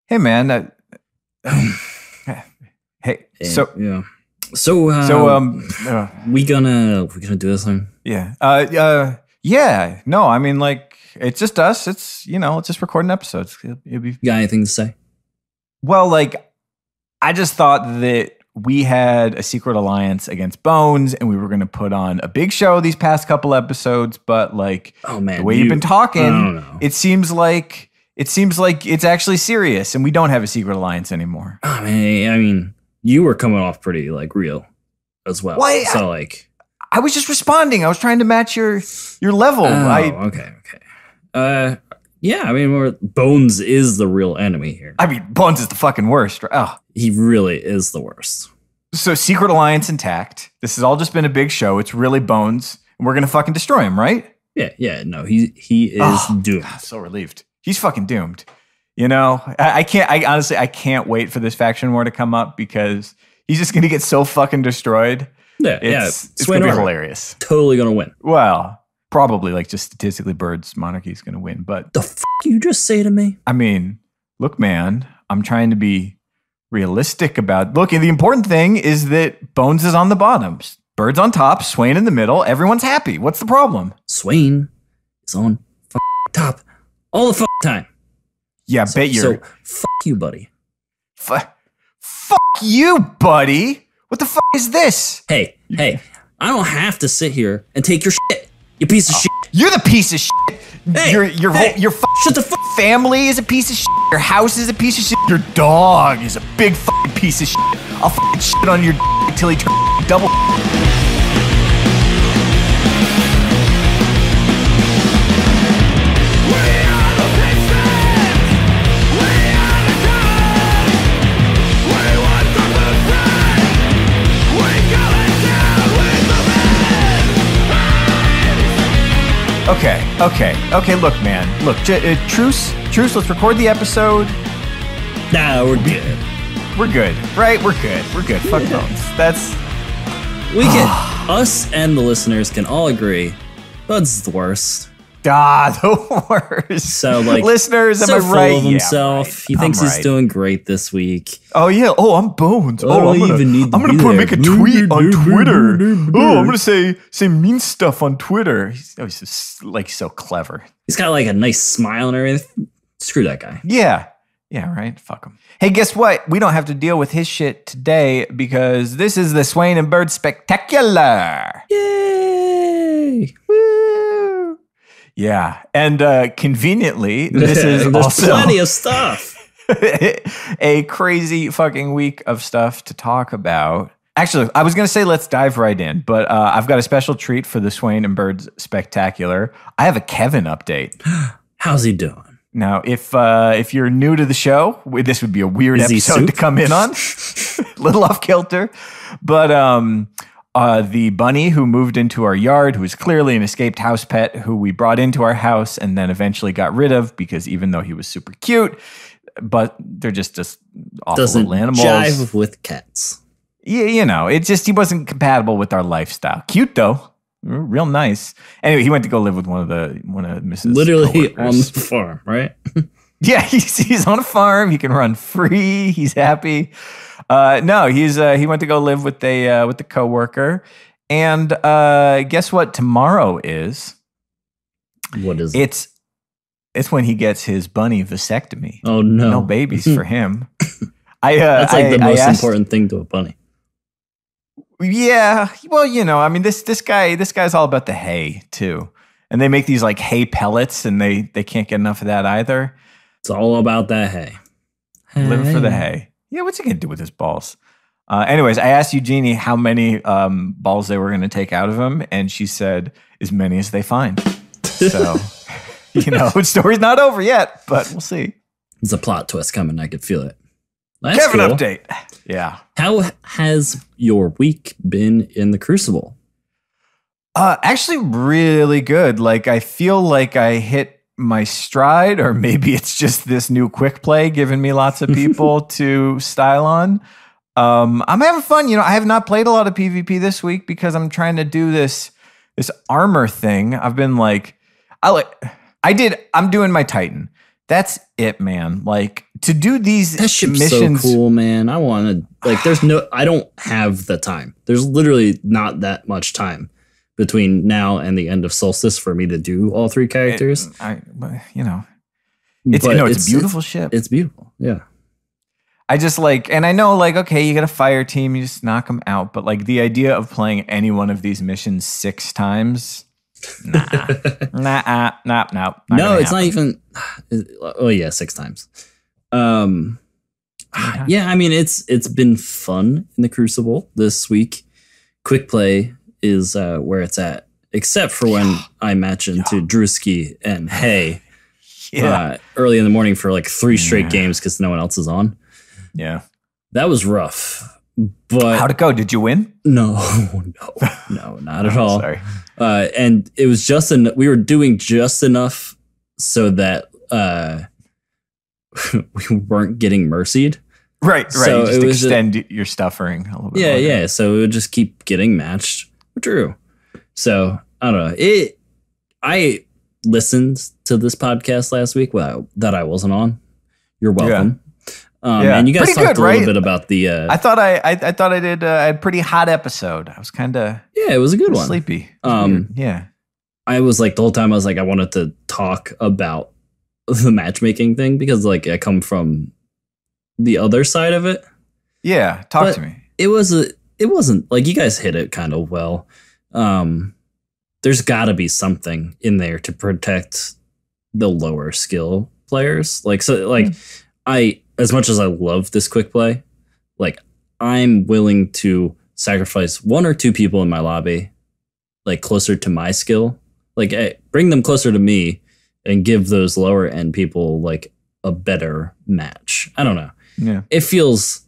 Hey, man. Hey, so yeah. We gonna do this thing? Yeah. Yeah. No, I mean, like, it's just us. It's it's just recording episodes. It'll be. You got anything to say? Well, like, I just thought that we had a secret alliance against Bones, and we were going to put on a big show these past couple episodes. But like, oh man, the way you've been talking, it seems like it's actually serious, and we don't have a secret alliance anymore. Oh man, I mean, you were coming off pretty like real as well. Why? So like, I was just responding. I was trying to match your level. Okay. Yeah, I mean, Bones is the real enemy here. I mean, Bones is the fucking worst. Right? Oh. He really is the worst. So, secret alliance intact. This has all just been a big show. It's really Bones, and we're gonna fucking destroy him, right? Yeah. No, he is doomed. God, so relieved. He's fucking doomed. I honestly can't wait for this faction war to come up because he's just gonna get so fucking destroyed. It's gonna be hilarious. Totally gonna win. Well, probably like just statistically, Birds Monarchy is gonna win. But the fuck you just say to me? I mean, look, man, I'm trying to be realistic about. Look, the important thing is that Bones is on the bottom, Birds on top, Swain in the middle. Everyone's happy. What's the problem? Swain is on top all the fuck time. Yeah, bet you're. So fuck you, buddy. Fuck you, buddy. What the fuck is this? Hey, I don't have to sit here and take your shit, you piece of shit. You're the piece of shit. Hey, your shut the fuck. Family is a piece of shit. Your house is a piece of shit. Your dog is a big fucking piece of shit. I'll fucking shit on your until he turns double. Okay. Look, man. Look, truce. Let's record the episode. Nah, we're good. We're good, right? We're good. Fuck Bones. Us and the listeners can all agree Bones is the worst. The worst. So, like, listeners, am so I right? Full of himself. Right. He thinks he's doing great this week. Oh yeah. Oh, I'm Bones. I'm gonna make a tweet on Twitter. I'm gonna say mean stuff on Twitter. He's just like so clever. He's got like a nice smile and everything. Screw that guy. Yeah, right. Fuck him. Hey, guess what? We don't have to deal with his shit today because this is the Swain and Birds Spectacular. Yay! Woo! Yeah, and conveniently, this is also plenty of stuff. A crazy fucking week of stuff to talk about. Actually, I was going to say let's dive right in, but I've got a special treat for the Swain and Birds Spectacular. I have a Kevin update. How's he doing? Now, if you're new to the show, this would be a weird episode to come in on. Little off kilter, but the bunny who moved into our yard, who is clearly an escaped house pet, who we brought into our house and then eventually got rid of because even though he was super cute, but they're just awful little animals. Doesn't jive with cats. Yeah, it's just he wasn't compatible with our lifestyle. Cute though, real nice. Anyway, he went to go live with one of Mrs. Literally coworkers. on the farm, right? Yeah, he's on a farm. He can run free. He's happy. No, he went to go live with the coworker, and guess what? Tomorrow is. What is it? It's when he gets his bunny vasectomy. Oh no, no babies for him. That's like the most important thing to a bunny. Yeah, well, I mean, this guy's all about the hay too, and they make these like hay pellets, and they can't get enough of that either. It's all about that hay. Living for the hay. Yeah, what's he gonna do with his balls? Anyways, I asked Eugenie how many balls they were gonna take out of him, and she said as many as they find. So, the story's not over yet, but we'll see. There's a plot twist coming. I could feel it. That's Kevin cool. update. Yeah. How has your week been in the Crucible? Actually, really good. Like, I feel like I hit my stride, or maybe it's just this new quick play giving me lots of people to style on. I'm having fun. I have not played a lot of PvP this week because I'm trying to do this armor thing. I've been like, I'm doing my Titan. That's it, man. Like, to do these That ship's missions, so cool, man. I want to, like, I don't have the time. There's literally not that much time between now and the end of Solstice for me to do all 3 characters. It's a beautiful ship. It's beautiful. Yeah. I just like, and I know, like, okay, you got a fire team, you just knock them out. But like the idea of playing any one of these missions 6 times, no. No, it's not even. Oh yeah, 6 times. Yeah, I mean it's been fun in the Crucible this week. Quick play is where it's at, except for when I match into Drewski and Hay early in the morning for like 3 straight games because no one else is on. Yeah, that was rough. But how'd it go? Did you win? No, not at all. Sorry. And it was we were doing just enough so that we weren't getting mercied. Right. So you just extend your suffering a little bit. Yeah. So it would just keep getting matched. True. So I don't know. I listened to this podcast last week that I wasn't on. You're welcome. And you guys talked a little bit about the. I thought I did a pretty hot episode. I was kind of it was a good one. Sleepy. Yeah. I was like the whole time I was like I wanted to talk about the matchmaking thing because like I come from the other side of it. Yeah, talk to me. It wasn't like you guys hit it kind of well. There's got to be something in there to protect the lower skill players. As much as I love this quick play, like I'm willing to sacrifice 1 or 2 people in my lobby, like closer to my skill, like bring them closer to me and give those lower end people like a better match. I don't know. Yeah. It feels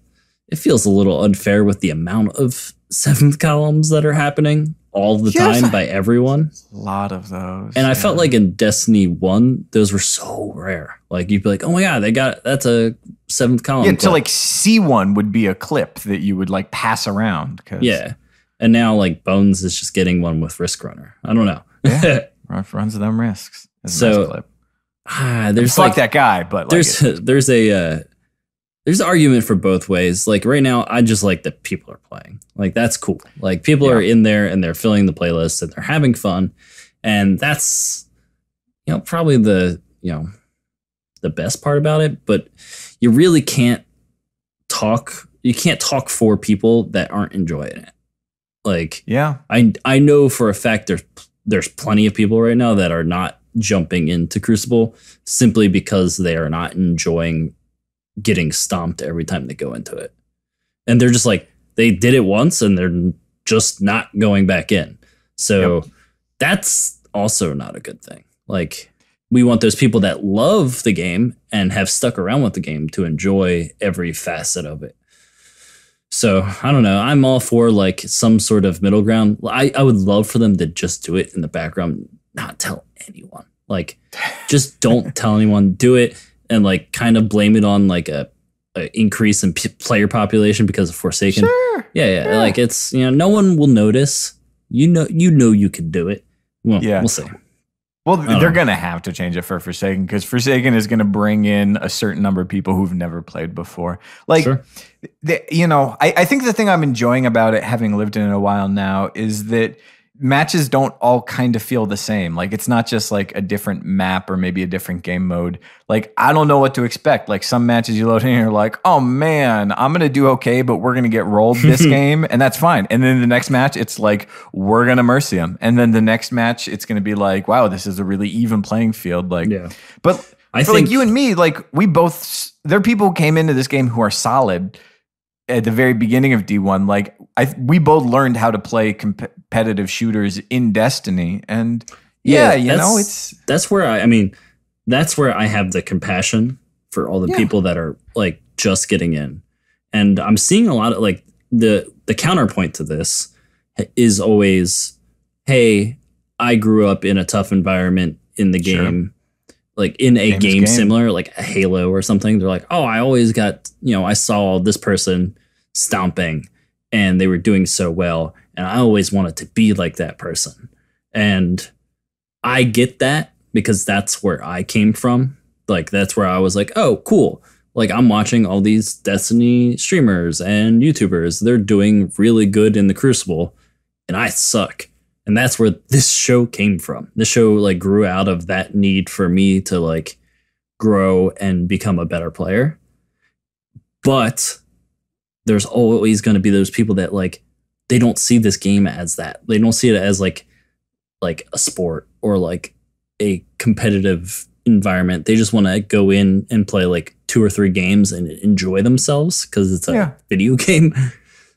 a little unfair with the amount of 7th columns that are happening all the time by everyone. A lot of those. And I felt like in Destiny 1, those were so rare. Like you'd be like, oh my God, that's a 7th column. Yeah, to like C1 would be a clip that you would like pass around. Yeah. And now like Bones is just getting one with Risk Runner. I don't know. Yeah. Runs them risks. That's a nice clip. There's fuck that guy, but like there's an argument for both ways. Like right now, I just like that people are playing. Like that's cool. Like people are in there and they're filling the playlist and they're having fun. And that's, probably the best part about it. But you really can't talk. You can't talk for people that aren't enjoying it. Like, I know for a fact there's plenty of people right now that are not jumping into Crucible simply because they are not enjoying getting stomped every time they go into it. And they're just like, they did it once and they're just not going back in. So that's also not a good thing. Like we want those people that love the game and have stuck around with the game to enjoy every facet of it. So I don't know. I'm all for like some sort of middle ground. I would love for them to just do it in the background, not tell anyone. Like just don't tell anyone, do it. And like kind of blame it on like a increase in player population because of Forsaken. Sure. Yeah. Like it's, no one will notice. You can do it. Well, we'll see. Well, they're going to have to change it for Forsaken because Forsaken is going to bring in a certain number of people who've never played before. Like, I think the thing I'm enjoying about it, having lived in it a while now, is that matches don't all kind of feel the same. Like it's not just like a different map or maybe a different game mode. Like I don't know what to expect. Like some matches you load in and you're like, oh man, I'm going to do okay, but we're going to get rolled this game and that's fine. And then the next match, it's like, we're going to mercy them. And then the next match, it's going to be like, wow, this is a really even playing field. Like, but I think like you and me, like there are people who came into this game who are solid at the very beginning of D1. Like we both learned how to play competitive shooters in Destiny, and that's where I have the compassion for all the people that are like just getting in, and I'm seeing a lot of like the counterpoint to this is always, hey, I grew up in a tough environment in the game. Like in a game similar, like a Halo or something, they're like, oh, I always got, I saw this person stomping and they were doing so well. And I always wanted to be like that person. And I get that because that's where I came from. like that's where I was like, oh, cool. Like I'm watching all these Destiny streamers and YouTubers. They're doing really good in the Crucible, and I suck. And that's where this show came from. This show like grew out of that need for me to like grow and become a better player. But there's always going to be those people that like they don't see this game as that. They don't see it as like a sport or like a competitive environment. They just want to go in and play like 2 or 3 games and enjoy themselves because it's a video game.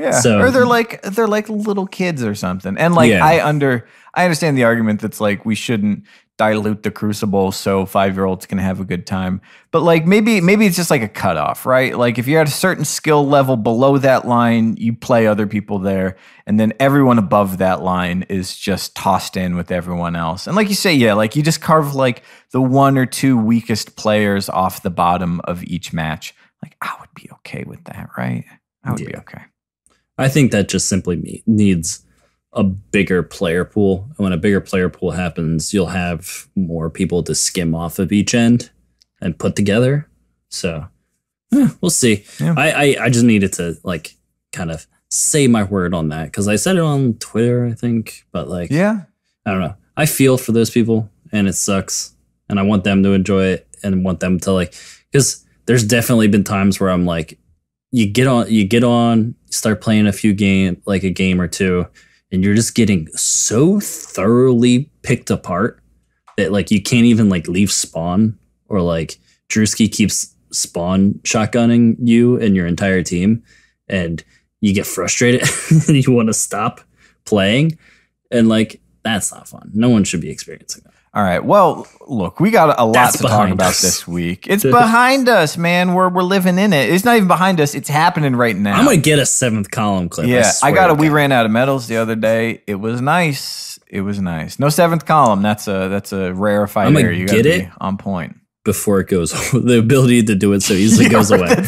Yeah. So, or they're like little kids or something. And like I understand the argument that's like we shouldn't dilute the Crucible so 5-year-olds can have a good time. But like maybe it's just like a cutoff, right? Like if you're at a certain skill level below that line, you play other people there, and then everyone above that line is just tossed in with everyone else. And like you say, like you just carve like the 1 or 2 weakest players off the bottom of each match. Like I would be okay with that, right? I would be okay. I think that just simply needs a bigger player pool. And when a bigger player pool happens, you'll have more people to skim off of each end and put together. So we'll see. Yeah. I just needed to like kind of say my word on that because I said it on Twitter, I think. But like, I don't know. I feel for those people and it sucks. And I want them to enjoy it and want them to like, because there's definitely been times where I'm like, you get on, start playing a game or two, and you're just getting so thoroughly picked apart that like you can't even like leave spawn, or like Drewski keeps spawn shotgunning you and your entire team, and you get frustrated and you want to stop playing, and like that's not fun. No one should be experiencing that. All right. Well, look, we got a lot to talk about this week. It's behind us, man. We're living in it. It's not even behind us. It's happening right now. I'm going to get a 7th column clip. Yeah, we ran out of medals the other day. It was nice. No 7th column. That's a rarefied area. You got to be on point. Before it goes, the ability to do it so easily goes away.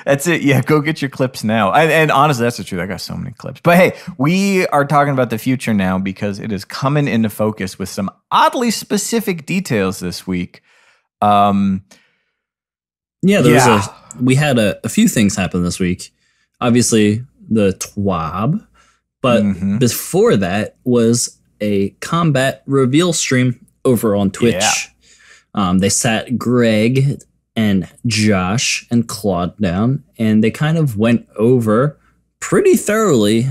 That's it. Yeah, go get your clips now. And honestly, that's the truth. I got so many clips. But hey, we are talking about the future now because it is coming into focus with some oddly specific details this week. We had a few things happen this week. Obviously, the TWAB. But before that was a combat reveal stream over on Twitch. Yeah. They sat Greg and Josh and Claude down, and they kind of went over pretty thoroughly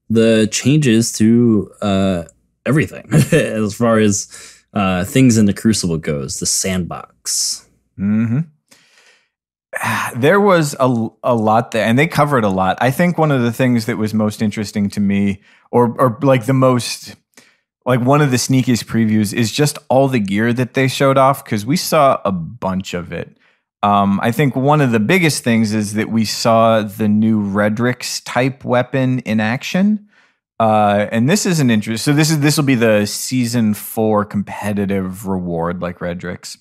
the changes to everything as far as things in the Crucible goes, the sandbox. There was a lot there, and they covered a lot. I think one of the things that was most interesting to me, or like the most, like one of the sneakiest previews, is just all the gear that they showed off, because we saw a bunch of it. I think one of the biggest things is that we saw the new Redrix type weapon in action. And this is an interesting. So this will be the season 4 competitive reward like Redrix.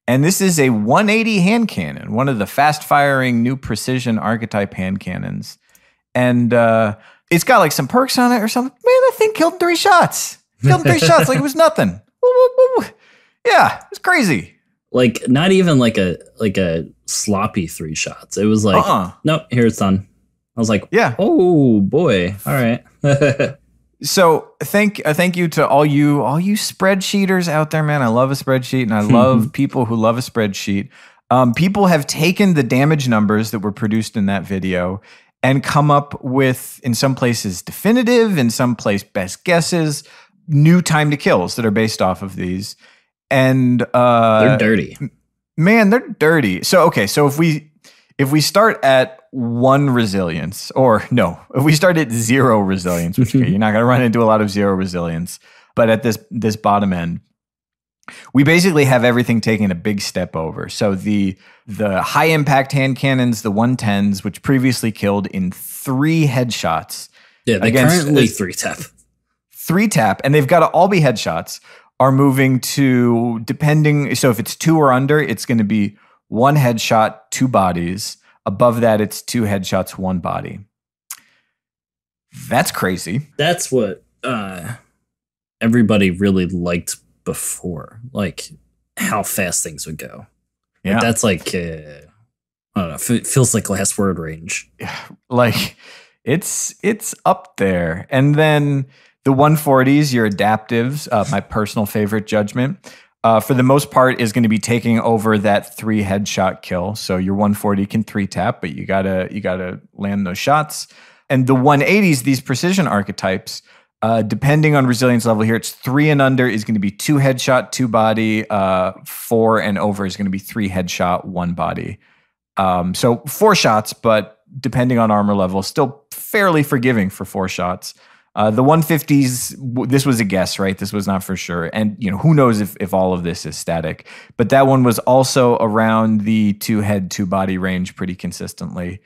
And this is a 180 hand cannon, one of the fast firing new precision archetype hand cannons. And it's got like some perks on it or something. Man, that thing killed 3 shots. Like it was nothing. Yeah, it was crazy. Like not even like a sloppy 3 shots. It was like, nope, here it's done. I was like, oh boy, all right. So thank you to all you spreadsheeters out there, man. I love a spreadsheet, and I love people who love a spreadsheet. People have taken the damage numbers that were produced in that video and come up with, in some places definitive, in some place best guesses, new time to kills that are based off of these. And they're dirty, man. They're dirty. So if we start at 1 resilience, or no, if we start at 0 resilience, which you're not going to run into a lot of 0 resilience, but at this bottom end, we basically have everything taking a big step over. So the high impact hand cannons, the 110s, which previously killed in 3 headshots. Yeah, they currently 3-tap. 3-tap, and they've got to all be headshots. Are moving to, depending, so if it's 2 or under, it's going to be 1 headshot, 2 bodies. Above that, it's 2 headshots, 1 body. That's crazy. That's what everybody really liked before, like how fast things would go. Yeah. That's like, I don't know, it feels like last word range. Like it's up there. And then the 140s, your adaptives, my personal favorite judgment, for the most part is going to be taking over that 3 headshot kill. So your 140 can 3-tap, but you gotta land those shots. And the 180s, these precision archetypes, depending on resilience level here, it's 3 and under is going to be 2 headshot, 2 body. 4 and over is going to be 3 headshot, 1 body. So 4 shots, but depending on armor level, still fairly forgiving for 4 shots. The 150s, this was a guess, right? This was not for sure. And, who knows if all of this is static. But that one was also around the 2 head, 2 body range pretty consistently.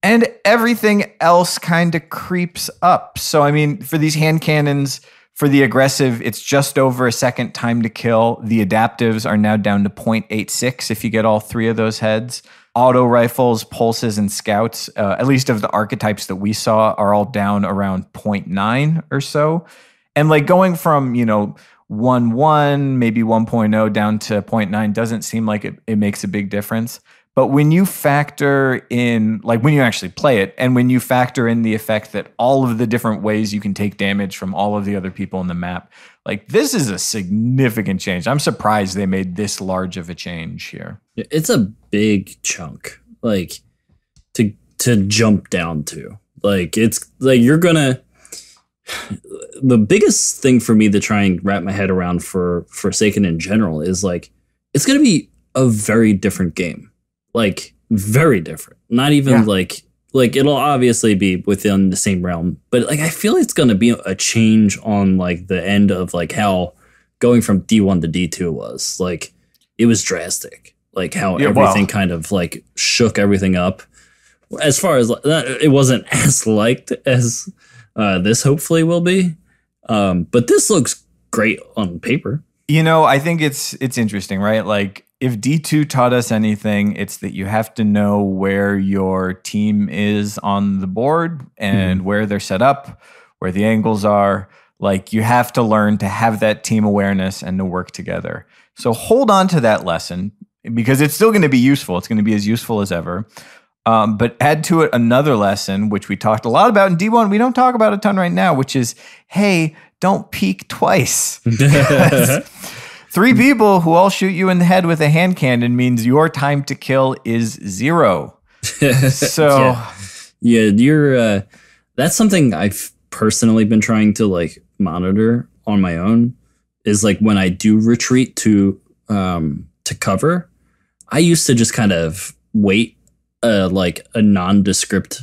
And everything else kind of creeps up. So, I mean, for these hand cannons, for the aggressive, it's just over a second time to kill. The adaptives are now down to 0.86 if you get all 3 of those heads. Auto rifles, pulses, and scouts, at least of the archetypes that we saw, are all down around 0.9 or so. And like going from, 1.1, maybe 1.0 down to 0.9 doesn't seem like it makes a big difference. But when you factor in, like when you actually play it, and when you factor in the effect that all of the different ways you can take damage from all of the other people in the map, like this is a significant change. I'm surprised they made this large of a change here. It's a big chunk, like to jump down to. Like it's like you're gonna. The biggest thing for me to try and wrap my head around for Forsaken in general is like it's gonna be a very different game. Like very different. Not even like it'll obviously be within the same realm, but like I feel it's going to be a change on like the end of like how going from D1 to D2 was. Like it was drastic. Like how everything kind of like shook everything up. As far as it wasn't as liked as this hopefully will be. But this looks great on paper. I think it's interesting, right? Like if D2 taught us anything, it's that you have to know where your team is on the board and where they're set up, where the angles are. Like you have to learn to have that team awareness and to work together. So hold on to that lesson because it's still going to be useful. It's going to be as useful as ever. But add to it another lesson, which we talked a lot about in D1. We don't talk about a ton right now, which is, hey, don't peek twice. 3 people who all shoot you in the head with a hand cannon means your time to kill is 0. So, you're. That's something I've personally been trying to like monitor on my own. Is like when I do retreat to cover, I used to just kind of wait like a nondescript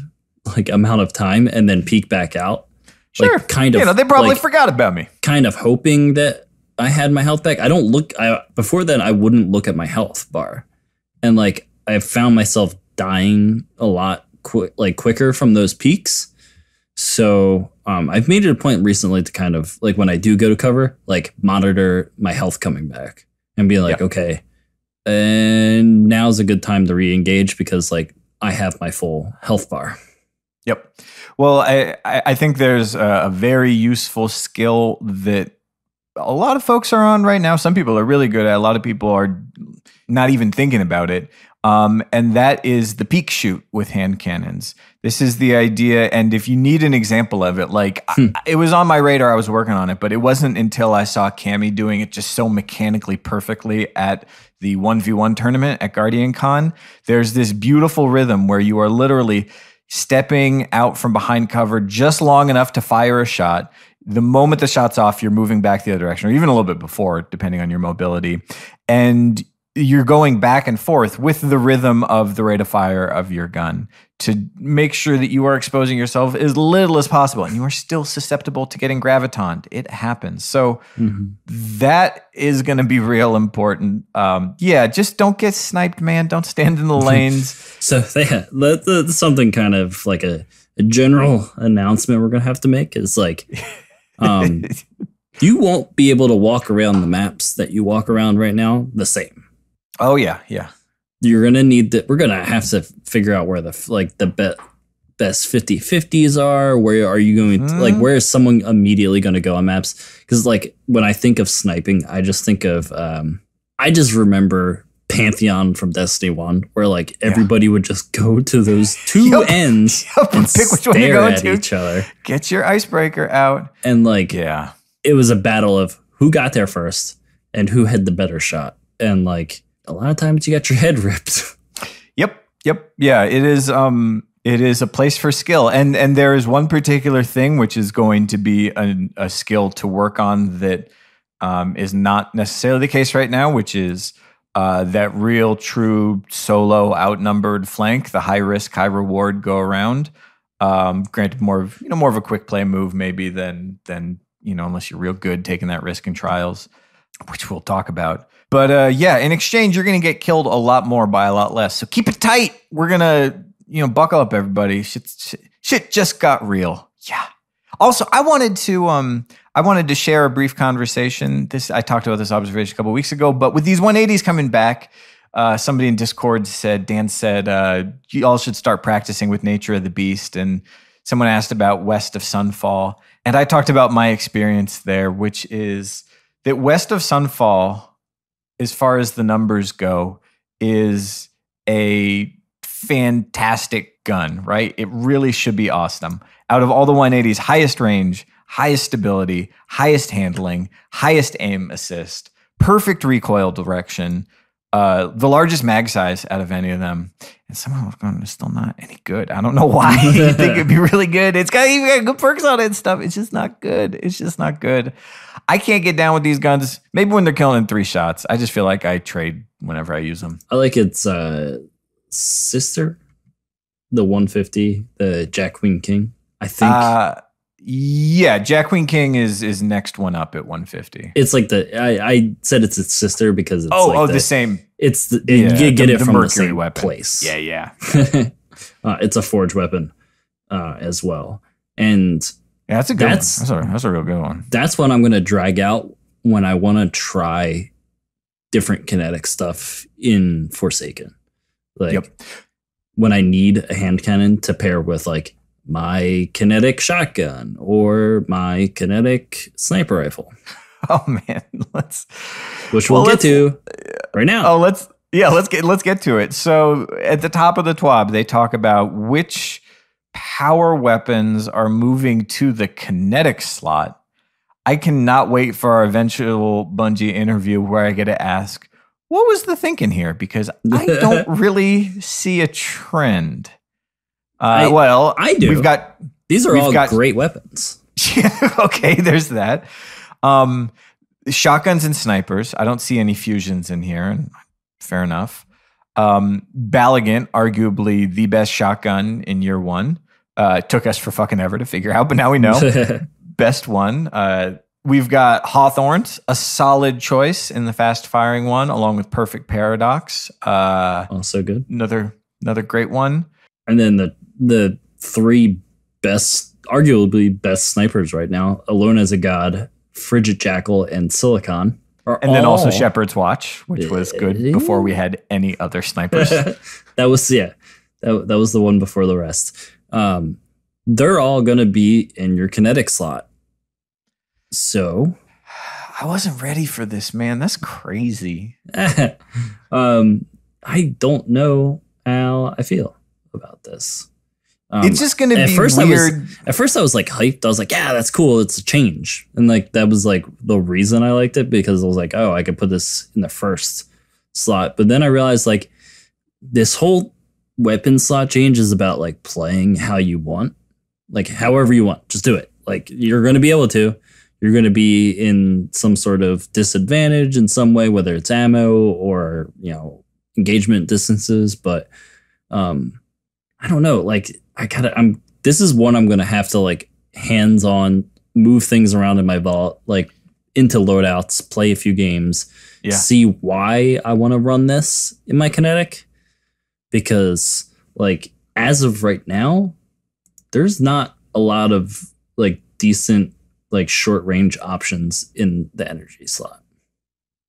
like amount of time and then peek back out. Sure, like, kind of. They probably forgot about me. Kind of hoping that I had my health back. Before then I wouldn't look at my health bar. And like I found myself dying a lot quicker from those peaks. So I've made it a point recently to kind of like when I do go to cover, like monitor my health coming back and be like, okay, and now's a good time to re-engage because like I have my full health bar. Yep. Well, I think there's a very useful skill that a lot of folks are on right now. Some people are really good at it. A lot of people are not even thinking about it. And that is the peak shoot with hand cannons. This is the idea. And if you need an example of it, like it was on my radar, I was working on it, but it wasn't until I saw Cammy doing it just so mechanically perfectly at the 1v1 tournament at Guardian Con. There's this beautiful rhythm where you are literally stepping out from behind cover just long enough to fire a shot. The moment the shot's off, you're moving back the other direction, or even a little bit before, depending on your mobility. And you're going back and forth with the rhythm of the rate of fire of your gun to make sure that you are exposing yourself as little as possible. And you are still susceptible to getting gravitoned. It happens. So that is going to be real important. Just don't get sniped, man. Don't stand in the lanes. So that's something kind of like a general announcement we're going to have to make is like, you won't be able to walk around the maps that you walk around right now the same. Oh yeah. You're gonna need that. We're gonna have to figure out where the best 50/50s are. Where are you going? Like, where is someone immediately going to go on maps? Because like when I think of sniping, I just think of I just remember Pantheon from Destiny 1, where like everybody would just go to those two ends and pick which one you're going to each other. Get your icebreaker out. And like, it was a battle of who got there first and who had the better shot. And like, a lot of times you got your head ripped. Yep. Yeah, it is a place for skill. And there is one particular thing which is going to be a skill to work on that is not necessarily the case right now, which is that real true solo outnumbered flank, the high risk, high reward go around. Granted, more of a quick play move maybe than unless you're real good taking that risk in trials, which we'll talk about. But in exchange, you're going to get killed a lot more by a lot less. So keep it tight. We're going to, buckle up, everybody. Shit just got real. Yeah. Also, I wanted to share a brief conversation. I talked about this observation a couple of weeks ago, but with these 180s coming back, somebody in Discord Dan said, you all should start practicing with Nature of the Beast. And someone asked about West of Sunfall. And I talked about my experience there, which is that West of Sunfall, as far as the numbers go, is a fantastic gun, right? It really should be awesome. Out of all the 180s, highest range, highest stability, highest handling, highest aim assist, perfect recoil direction, the largest mag size out of any of them. And somehow it's still not any good. I don't know why. You think it'd be really good. It's got even got good perks on it and stuff. It's just not good. I can't get down with these guns. Maybe when they're killing in 3 shots. I just feel like I trade whenever I use them. I like its sister, the 150, the Jack Queen King. I think. Yeah, Jack Queen King is next one up at 150. It's like I said it's its sister because it's the same. It's you get it from the same weapon. Place. Yeah. It's a forge weapon as well, and that's a good one. That's a real good one. That's what I'm going to drag out when I want to try different kinetic stuff in Forsaken. Like when I need a hand cannon to pair with like my kinetic shotgun or my kinetic sniper rifle. Oh man, which we'll get to right now. Oh, let's get to it. So at the top of the TWAB, they talk about which power weapons are moving to the kinetic slot. I cannot wait for our eventual Bungie interview where I get to ask, what was the thinking here? Because I don't really see a trend. I do. These are all great weapons. Okay, there's that. Shotguns and snipers. I don't see any fusions in here. And fair enough. Ballagant, arguably the best shotgun in year 1. It took us for fucking ever to figure out, but now we know. Best one. We've got Hawthorns, a solid choice in the fast firing one, along with Perfect Paradox. Also good. Another great one. And then the 3 best, arguably best snipers right now, Alone as a God, Frigid Jackal, and Silicon. Then also Shepherd's Watch, which was good before we had any other snipers. That was the one before the rest. They're all going to be in your kinetic slot. So I wasn't ready for this, man. That's crazy. I don't know how I feel about this. It's just going to be weird. At first I was like hyped. I was like, yeah, that's cool. It's a change. And like, that was like the reason I liked it, because I was like, oh, I could put this in the first slot. But then I realized like this whole weapon slot change is about like playing how you want, like however you want, just do it. Like you're going to be able to, you're going to be in some sort of disadvantage in some way, whether it's ammo or, engagement distances. But, I don't know. Like this is one I'm going to have to like hands on move things around in my vault, like into loadouts, play a few games, see why I want to run this in my kinetic. Because like, as of right now, there's not a lot of like decent, like short range options in the energy slot.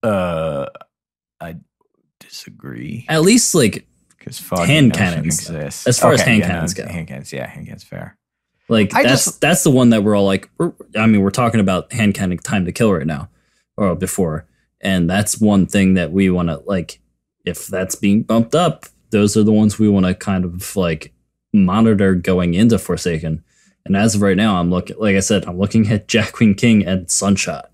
I disagree. At least like, hand cannons exist. As far as hand cannons go. Hand cannons fair. Like that's the one that we're all like, we're talking about hand cannon time to kill right now, or before. And that's one thing that we want to like, if that's being bumped up, those are the ones we want to kind of like monitor going into Forsaken. And as of right now, I'm looking at Jack Queen King and Sunshot.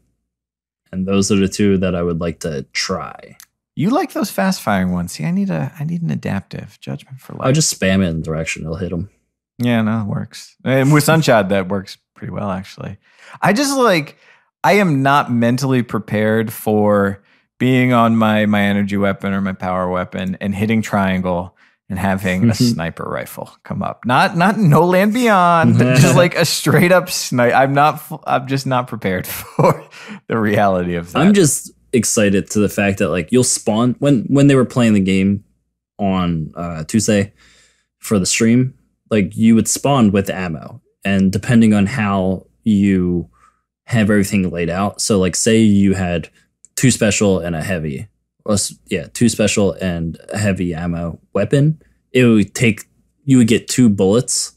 And those are the two that I would like to try. You like those fast firing ones. See, I need an adaptive Judgment for Life. I'll just spam it in direction. It'll hit them. Yeah, no, it works. And with Sunshot, that works pretty well, actually. I am not mentally prepared for being on my energy weapon or my power weapon and hitting triangle and having a sniper rifle come up. Not No Land Beyond, just like a straight up snipe. I'm just not prepared for the reality of that. I'm just excited to the fact that like you'll spawn when they were playing the game on Tuesday for the stream, like you would spawn with ammo, and depending on how you have everything laid out, so like say you had 2 special and a heavy, 2 special and a heavy ammo weapon, you would get 2 bullets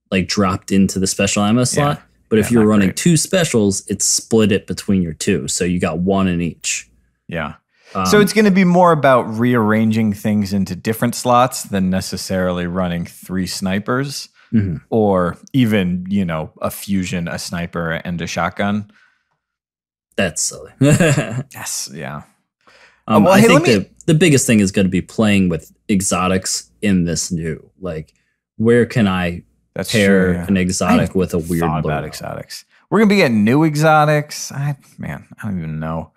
like dropped into the special ammo slot. But if you're running 2 specials, it's split it between your 2. So you got 1 in each. Yeah. So it's going to be more about rearranging things into different slots than necessarily running 3 snipers or even, a fusion, a sniper and a shotgun. That's silly. Yes. Yeah. I think the biggest thing is going to be playing with exotics in this new. Like, where can I pair an exotic with a weird logo? About exotics. We're going to be getting new exotics. I don't even know.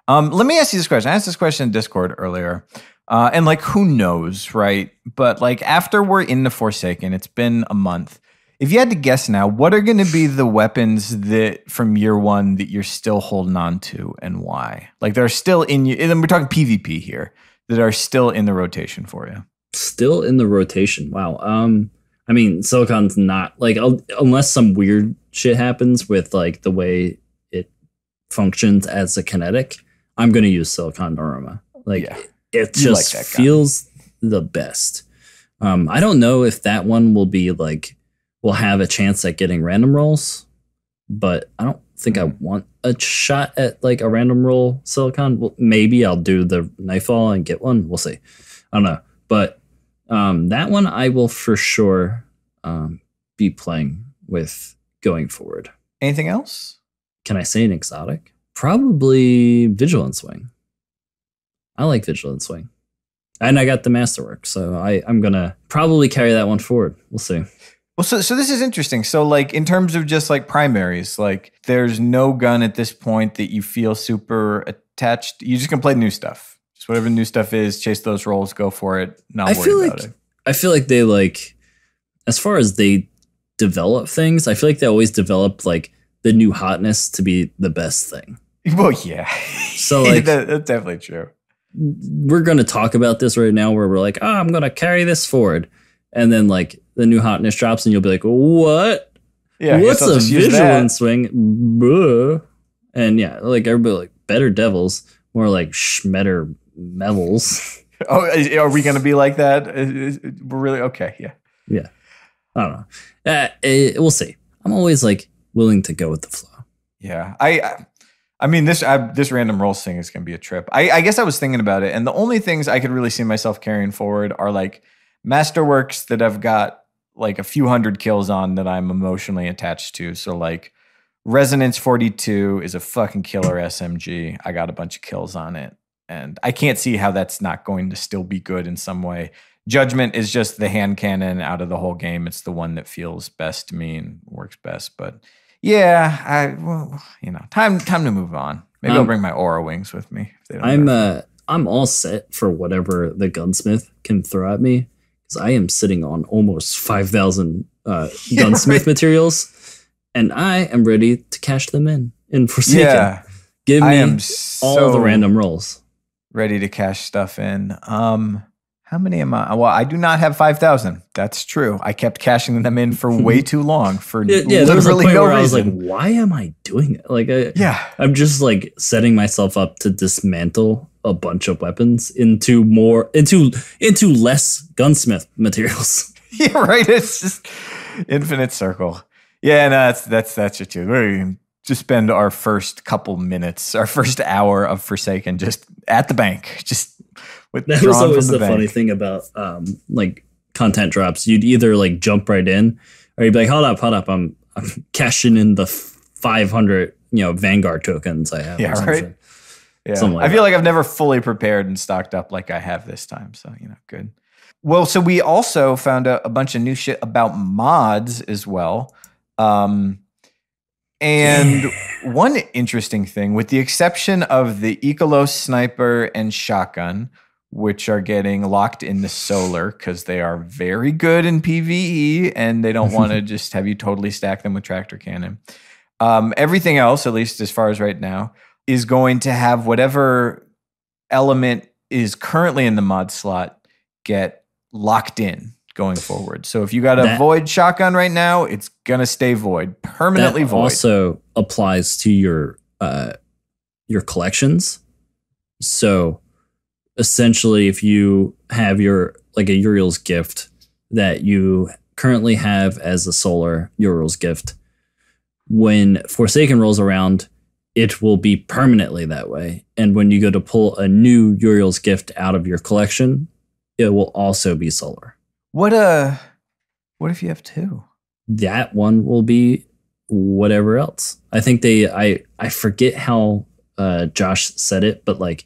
Let me ask you this question. I asked this question in Discord earlier. And like, who knows, right? But like, after we're in the Forsaken, it's been a month. If you had to guess now, what are going to be the weapons that from year 1 that you're still holding on to and why? Like they're still in you, and we're talking PvP here, that are still in the rotation for you. Still in the rotation. Wow. I mean, Silicon's not like, unless some weird shit happens with like the way it functions as a kinetic, I'm going to use Silicon Aroma. It just feels the best. I don't know if that one will be like, we'll have a chance at getting random rolls, but I don't think I want a shot at like a random roll Silicon. Well, maybe I'll do the Nightfall and get one. We'll see. I don't know. But that one I will for sure be playing with going forward. Anything else? Can I say an exotic? Probably Vigilant Swing. I like Vigilant Swing. And I got the Masterwork, so I'm going to probably carry that one forward. We'll see. Well, so this is interesting. So, like, in terms of just like primaries, like, there's no gun at this point that you feel super attached. You just can play new stuff. Just whatever new stuff is, chase those rolls, go for it. Not worry about it. I feel like they like, as far as they develop things, I feel like they always develop like the new hotness to be the best thing. Well, yeah. So like that's definitely true. We're going to talk about this right now, where we're like, I'm going to carry this forward, and then like the new hotness drops, and you'll be like, what? Yeah, what's a Vigilant Swing? Buh. And yeah, like everybody like better devils, more like schmetter mevels. Oh, are we going to be like that? We're really okay. Yeah. Yeah. I don't know. We'll see. I'm always like willing to go with the flow. Yeah. I mean, this random rolls thing is going to be a trip. I guess I was thinking about it, and the only things I could really see myself carrying forward are like Masterworks that I've got like a few hundred kills on that I'm emotionally attached to. So like Resonance 42 is a fucking killer SMG. I got a bunch of kills on it, and I can't see how that's not going to still be good in some way. Judgment is just the hand cannon out of the whole game. It's the one that feels best to me and works best. But yeah, time to move on. Maybe I'll bring my Aura Wings with me. If they don't I'm all set for whatever the gunsmith can throw at me, because I am sitting on almost 5,000 gunsmith materials, and I am ready to cash them in Forsaken. Yeah, give me all the random rolls. Ready to cash stuff in. How many am I? Well, I do not have 5,000. That's true. I kept cashing them in for way too long for literally no reason. I was like, why am I doing it? Like, I'm just like setting myself up to dismantle a bunch of weapons into less gunsmith materials. Yeah, right. It's just infinite circle. Yeah, no, that's it too. We're going to spend our first couple minutes, our first hour of Forsaken just at the bank, just with that was always the funny thing about like content drops. You'd either like jump right in, or you'd be like, hold up, I'm cashing in the 500 Vanguard tokens I have. Yeah, right. Yeah, I feel like I've never fully prepared and stocked up like I have this time. So good. Well, so we also found out a bunch of new shit about mods as well. And one interesting thing, with the exception of the Ekalos sniper and shotgun, which are getting locked into solar because they are very good in PvE and they don't want to just have you totally stack them with tractor cannon. Everything else, at least as far as right now, is going to have whatever element is currently in the mod slot get locked in going forward. So if you got a void shotgun right now, it's gonna stay void, permanently void. Also applies to your collections. So essentially, if you have a Uriel's gift that you currently have as a solar Uriel's gift, when Forsaken rolls around, it will be permanently that way. And when you go to pull a new Uriel's gift out of your collection, it will also be solar. What if you have two? That one will be whatever else. I think I forget how Josh said it, but like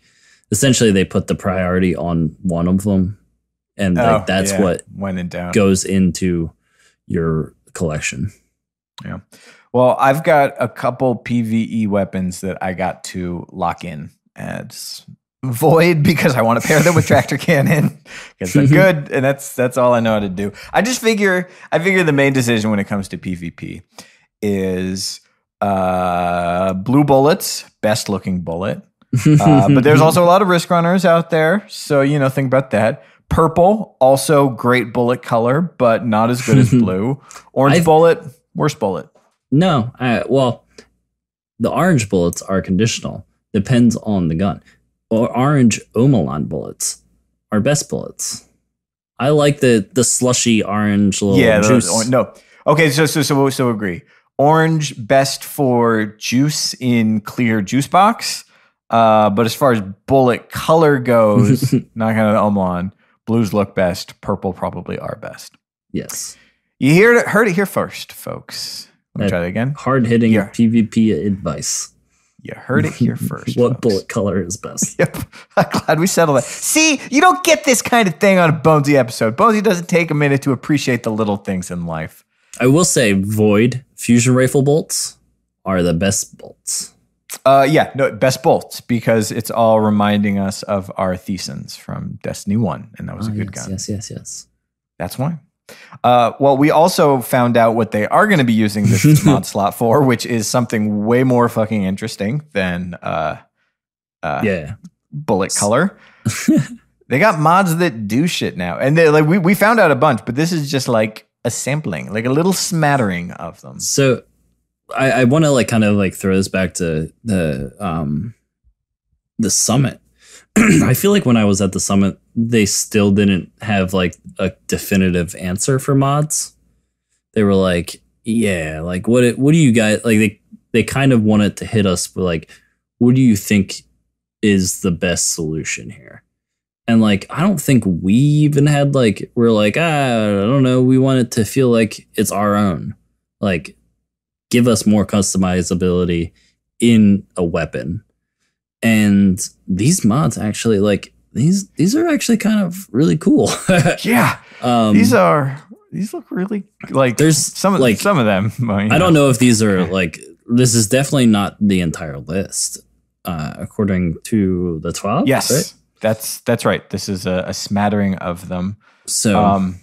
essentially they put the priority on one of them, and that's what when in doubt goes into your collection. Yeah. Well, I've got a couple PvE weapons that I got to lock in as void because I want to pair them with tractor cannon because they're good, and that's all I know how to do. I figure the main decision when it comes to PvP is blue bullets, best looking bullet, but there's also a lot of risk runners out there, so think about that. Purple, also great bullet color, but not as good as blue. Orange bullet, worst bullet. No, well, the orange bullets are conditional. Depends on the gun. Or orange Omelon bullets are best bullets. I like the slushy orange little juice. No. Okay, so agree. Orange best for juice in clear juice box. But as far as bullet color goes, not kind of Omelon. Blues look best. Purple probably are best. Yes. You heard it here first, folks. Let me try that again. Hard-hitting PvP advice. You heard it here first. What bullet color is best? Yep. I'm glad we settled that. See, you don't get this kind of thing on a Bonesy episode. Bonesy doesn't take a minute to appreciate the little things in life. I will say Void fusion rifle bolts are the best bolts. Best bolts, because it's all reminding us of our Thesons from Destiny 1, and that was a good gun. Yes. That's why. Well, we also found out what they are going to be using this mod slot for, which is something way more fucking interesting than bullet color. They got mods that do shit now, and they we found out a bunch, but this is just like a sampling, like a little smattering of them. So I want to kind of throw this back to the summit. I feel like when I was at the summit, they still didn't have a definitive answer for mods. They were like, what do you guys they kind of wanted to hit us with what do you think is the best solution here? And I don't think we even had we're I don't know, we want it to feel like it's our own. Give us more customizability in a weapon. And these mods actually these are actually kind of really cool. Yeah. These look really there's some of them. I don't know if these are this is definitely not the entire list. According to the 12. Yes. Right? That's right. This is a smattering of them. So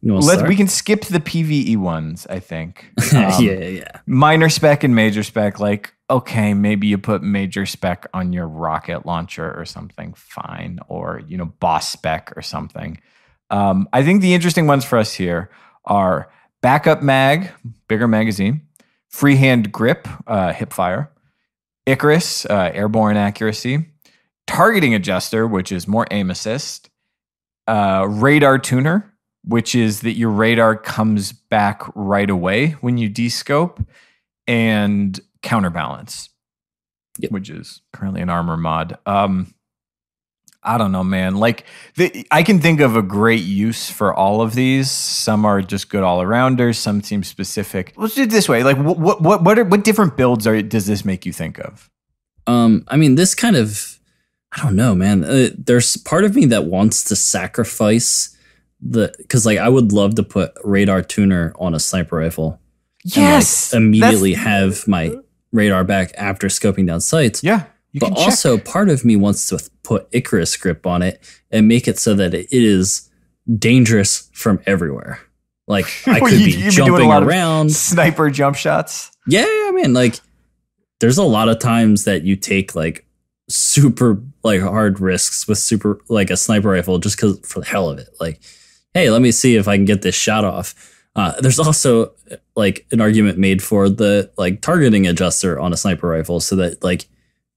we can skip the PvE ones, I think. Yeah. Minor spec and major spec, okay, maybe you put major spec on your rocket launcher or something, fine. Or, boss spec or something. I think the interesting ones for us here are backup mag, bigger magazine, freehand grip, hip fire, Icarus, airborne accuracy, targeting adjuster, which is more aim assist, radar tuner, which is that your radar comes back right away when you descope, and counterbalance, which is currently an armor mod. I don't know, man. Like I can think of a great use for all of these. Some are just good all-arounders. Some seem specific. Let's do it this way. Like what different builds does this make you think of? I mean, this kind of, I don't know, man. There's part of me that wants to sacrifice because like I would love to put radar tuner on a sniper rifle. Yes. And, like, immediately have my radar back after scoping down sights. Yeah. But also part of me wants to put Icarus grip on it and make it so that it is dangerous from everywhere. Like I could be jumping around. Sniper jump shots. Yeah, I mean, like there's a lot of times that you take like super like hard risks with super like a sniper rifle just because for the hell of it. Like, hey, let me see if I can get this shot off. There's also like an argument made for the like targeting adjuster on a sniper rifle so that like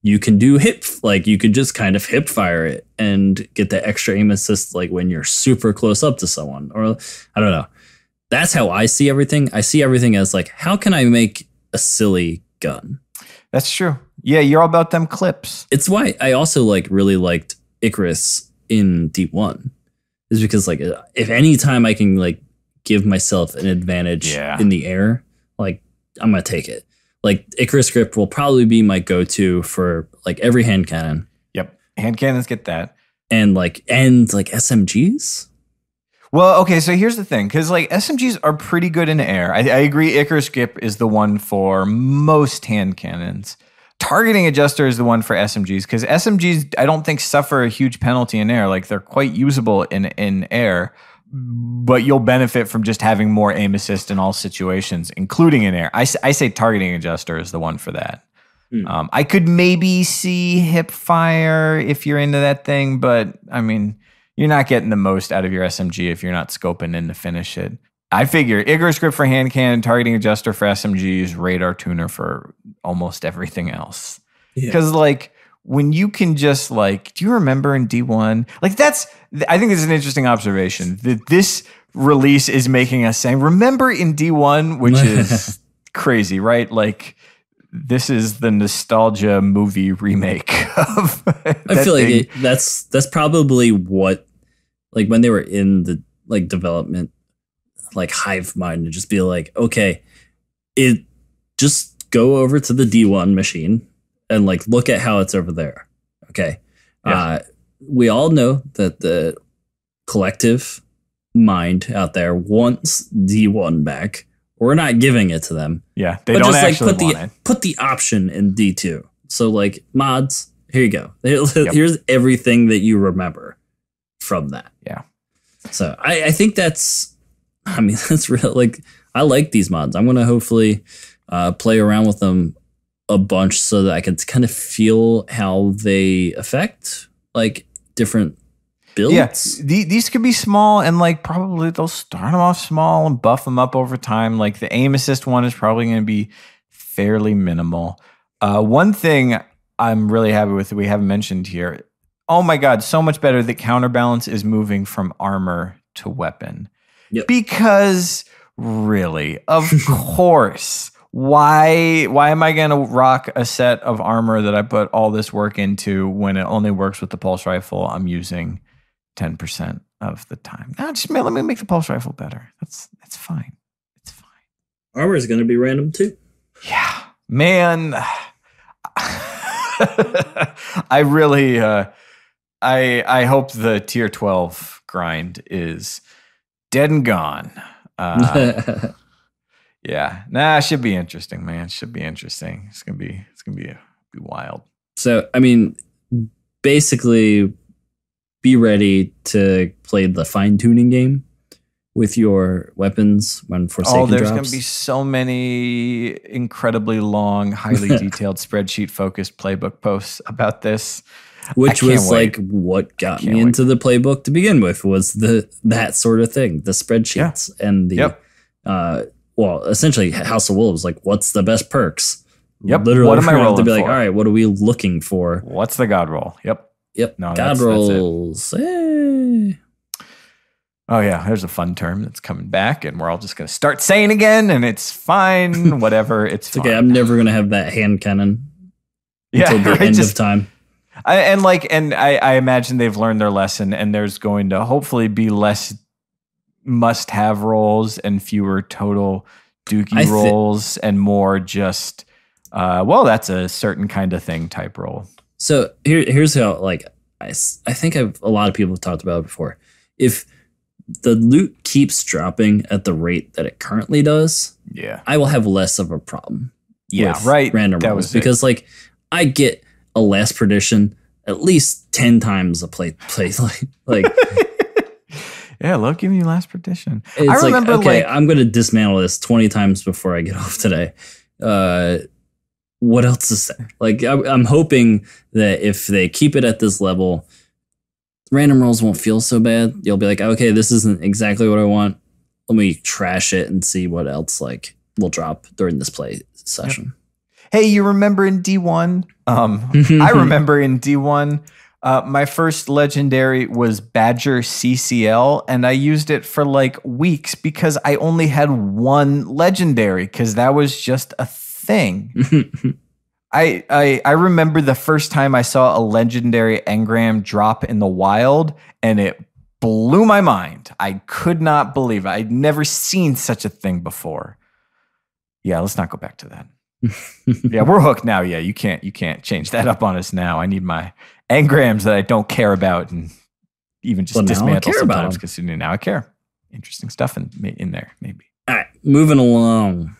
you can do you could just kind of hip fire it and get the extra aim assist like when you're super close up to someone, or I don't know. That's how I see everything. I see everything as like, how can I make a silly gun? That's true. Yeah, you're all about them clips. It's why I also like really liked Icarus in D1 is because like if any time I can like give myself an advantage in the air, like I'm gonna take it. Like Icarus grip will probably be my go-to for like every hand cannon. Yep, hand cannons get that, and like SMGs. Well, okay, so here's the thing, because like SMGs are pretty good in the air. I agree. Icarus grip is the one for most hand cannons. Targeting adjuster is the one for SMGs because SMGs I don't think suffer a huge penalty in air. Like they're quite usable in air. But you'll benefit from just having more aim assist in all situations, including in air. I say targeting adjuster is the one for that. I could maybe see hip fire if you're into that thing, but I mean, you're not getting the most out of your SMG if you're not scoping in to finish it. I figure Icarus grip for hand cannon, targeting adjuster for SMGs, radar tuner for almost everything else. Because like when you can just like, do you remember in D1? Like I think it's an interesting observation that this release is making us saying, remember in D1, which is crazy, right? Like this is the nostalgia movie remake of I feel like that's probably what, like when they were in the like development, like hive mind to just be like, okay, just go over to the D1 machine and like look at how it's over there. Okay. Yeah. We all know that the collective mind out there wants D1 back. We're not giving it to them. Yeah, they don't actually want it. Put the option in D2. So like mods, here you go. Here's everything that you remember from that. Yeah. So I think that's real. Like I like these mods. I'm gonna hopefully play around with them a bunch so that I can kind of feel how they affect like different builds. Yeah, these could be small and like probably they'll start them off small and buff them up over time. Like the aim assist one is probably going to be fairly minimal. One thing I'm really happy with that we haven't mentioned here. Oh my God, so much better that counterbalance is moving from armor to weapon. Yep. Because really, of course, why am I going to rock a set of armor that I put all this work into when it only works with the pulse rifle I'm using 10% of the time? No, just let me make the pulse rifle better. That's fine. It's fine. Armor is going to be random too. Yeah, man. I really, I hope the tier 12 grind is dead and gone. Yeah, it should be interesting, man. It should be interesting. It's gonna be wild. So, I mean, basically, be ready to play the fine tuning game with your weapons when Forsaken there's drops. Gonna be so many incredibly long, highly detailed spreadsheet focused playbook posts about this. Which was like what got me into the playbook to begin with, was that sort of thing, the spreadsheets and the essentially House of Wolves. Like, what's the best perks? Yep. Literally, what am I rolling to be like, for? all right, what are we looking for? What's the god roll? Yep. No, god rolls. Hey. Oh yeah, there's a fun term that's coming back, and we're all just gonna start saying again, and it's fine. Whatever, it's fine. Okay. I'm never gonna have that hand cannon until the end of time. I imagine they've learned their lesson, and there's going to hopefully be less must-have rolls and fewer total dookie rolls and more just, that's a certain kind of thing type roll. So here's how, like, I think a lot of people have talked about it before. If the loot keeps dropping at the rate that it currently does, I will have less of a problem. Yeah, right. Random rolls, because like I get a last perdition at least 10 times a play like yeah, love giving you last perdition. I remember I'm going to dismantle this 20 times before I get off today. What else is there? Like I'm hoping that if they keep it at this level, random rolls won't feel so bad. You'll be like, okay, this isn't exactly what I want. Let me trash it and see what else like will drop during this play session. Yep. Hey, you remember in D1? I remember in D1, my first legendary was Badger CCL, and I used it for like weeks because I only had one legendary because that was just a thing. I remember the first time I saw a legendary engram drop in the wild, and it blew my mind. I could not believe it. I'd never seen such a thing before. Yeah, let's not go back to that. Yeah, we're hooked now. Yeah, you can't change that up on us now. I need my engrams that I don't care about and even just dismantle sometimes because now I care. Interesting stuff in there, maybe. All right, moving along.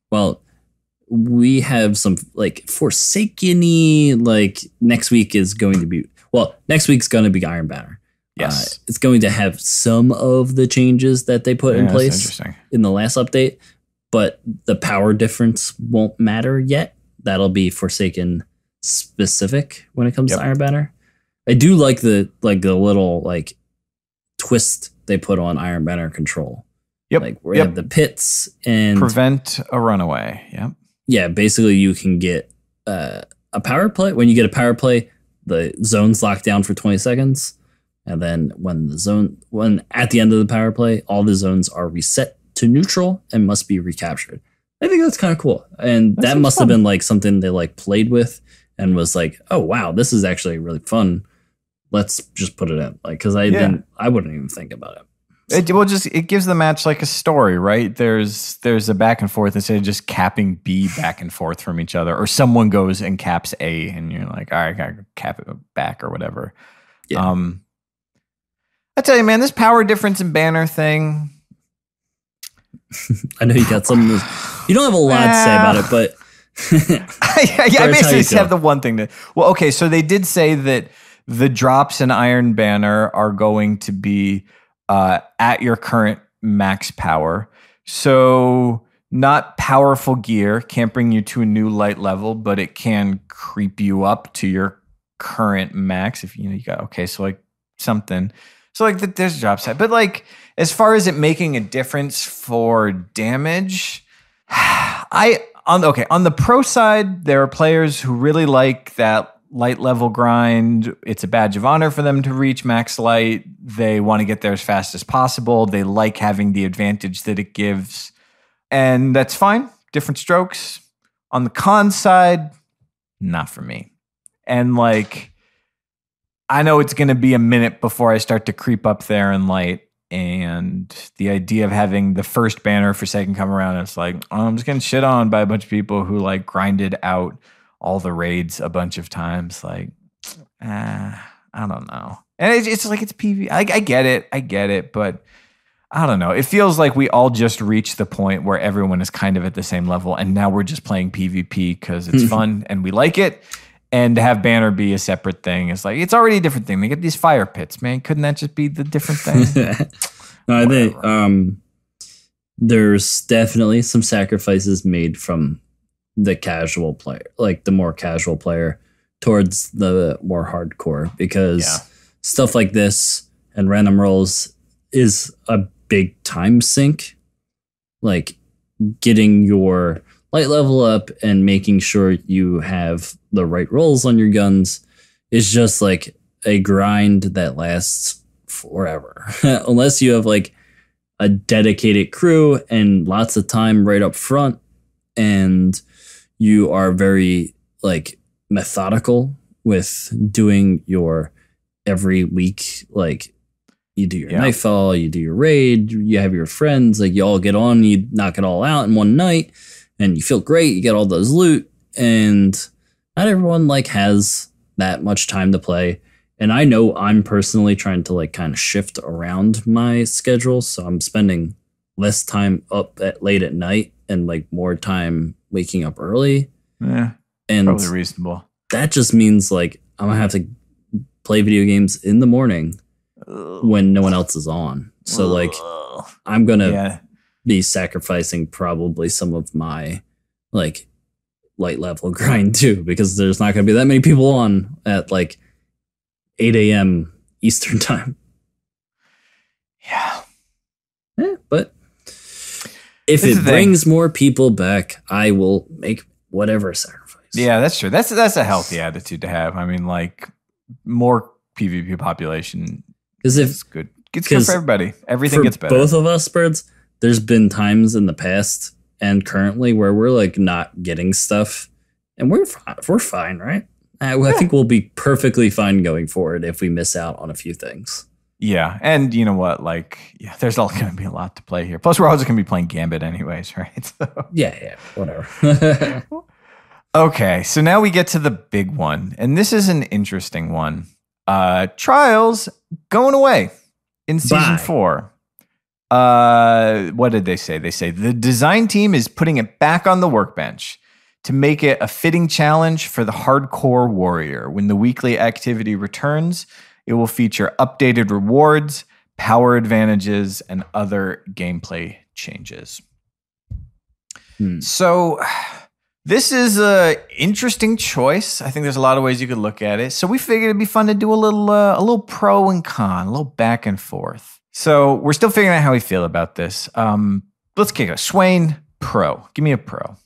Well, we have some like Forsaken-y, like next week's going to be Iron Banner. Yes. It's going to have some of the changes that they put in place in the last update, but the power difference won't matter yet. That'll be Forsaken specific when it comes to Iron Banner. I do like the little like twist they put on Iron Banner control. Yep. Like where you have the pits and prevent a runaway. Yep. Yeah, basically you can get a power play. When you get a power play, the zone's locked down for 20 seconds. And then when at the end of the power play, all the zones are reset to neutral and must be recaptured. I think that's kind of cool. And that must have been like something they like played with and was like, oh wow, this is actually really fun. Let's just put it in. Like, cause I wouldn't even think about it. It gives the match like a story, right? There's a back and forth instead of just capping B back and forth from each other, or someone goes and caps A and you're like, all right, I gotta cap it back or whatever. Yeah. I tell you, man, this power difference in banner thing. I know you got some. You don't have a lot to say about it, but I basically just have the one thing that. Well, okay, so they did say that the drops in Iron Banner are going to be at your current max power. So not powerful gear, can't bring you to a new light level, but it can creep you up to your current max if you got so like something. So like there's a drop set, but like as far as it making a difference for damage, on the pro side, there are players who really like that light level grind. It's a badge of honor for them to reach max light. They want to get there as fast as possible. They like having the advantage that it gives, and that's fine. Different strokes. On the con side, not for me. And like, I know it's going to be a minute before I start to creep up there in light. And the idea of having the first banner for second come around, it's like, I'm just getting shit on by a bunch of people who like grinded out all the raids a bunch of times. Like, I don't know. And it's like, it's PvP. I get it. But I don't know. It feels like we all just reached the point where everyone is kind of at the same level. And now we're just playing PvP because it's fun and we like it. And to have banner be a separate thing is like, it's already a different thing. They get these fire pits, man. Couldn't that just be the different thing? No, I think there's definitely some sacrifices made from the casual player, like the more casual player towards the more hardcore, because stuff like this and random rolls is a big time sink. Like getting your light level up and making sure you have the right rolls on your guns is just like a grind that lasts forever. Unless you have like a dedicated crew and lots of time right up front and you are very like methodical with doing your every week, like you do your nightfall, you do your raid, you have your friends, like you all get on, you knock it all out in one night and you feel great. You get all those loot, and not everyone like has that much time to play. And I know I'm personally trying to like kind of shift around my schedule. So I'm spending less time up late at night and like more time waking up early. Yeah. And probably reasonable. That just means like I'm going to have to play video games in the morning when no one else is on. So like I'm going to be sacrificing probably some of my like light level grind too, because there's not going to be that many people on at like 8 a.m. Eastern time. Yeah. But if it brings more people back, I will make whatever sacrifice. Yeah, that's true. That's a healthy attitude to have. I mean, like more PvP population is good. It's good for everybody. Everything gets better. Both of us, Birds, there's been times in the past and currently where we're like not getting stuff, and we're fine, right? I think we'll be perfectly fine going forward if we miss out on a few things. Yeah, and you know what? Like, there's all going to be a lot to play here. Plus, we're always going to be playing Gambit anyways, right? So. Yeah, whatever. Okay, so now we get to the big one, and this is an interesting one. Trials going away in Season 4. What did they say? They say the design team is putting it back on the workbench to make it a fitting challenge for the hardcore warrior. When the weekly activity returns, it will feature updated rewards, power advantages, and other gameplay changes. So this is an interesting choice. I think there's a lot of ways you could look at it. So we figured it'd be fun to do a little pro and con, a little back and forth. So we're still figuring out how we feel about this. Let's kick it. Swain, pro. Give me a pro.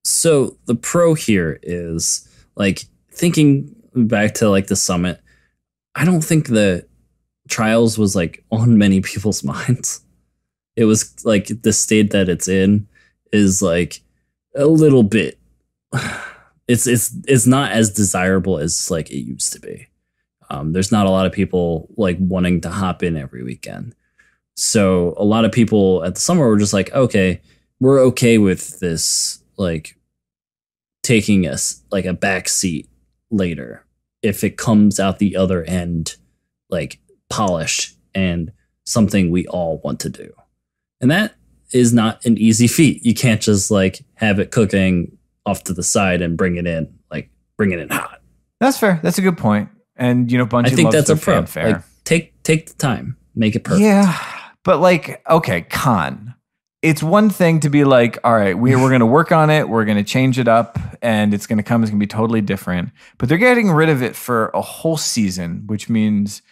So the pro here is like thinking back to like the summit. I don't think the trials was like on many people's minds. It was like the state that it's in is like a little bit. It's not as desirable as like it used to be. There's not a lot of people like wanting to hop in every weekend. So a lot of people at the summer were just like, okay, we're okay with this, like taking us like a back seat later if it comes out the other end like polished and something we all want to do. And that is not an easy feat. You can't just like have it cooking off to the side and bring it in hot. That's fair. That's a good point. And you know, Bungie, I think loves that's a pro. Fanfare. Like, take the time, make it perfect. Yeah, but like, okay, con. It's one thing to be like, all right, we're going to work on it. We're going to change it up and it's going to be totally different. But they're getting rid of it for a whole season, which means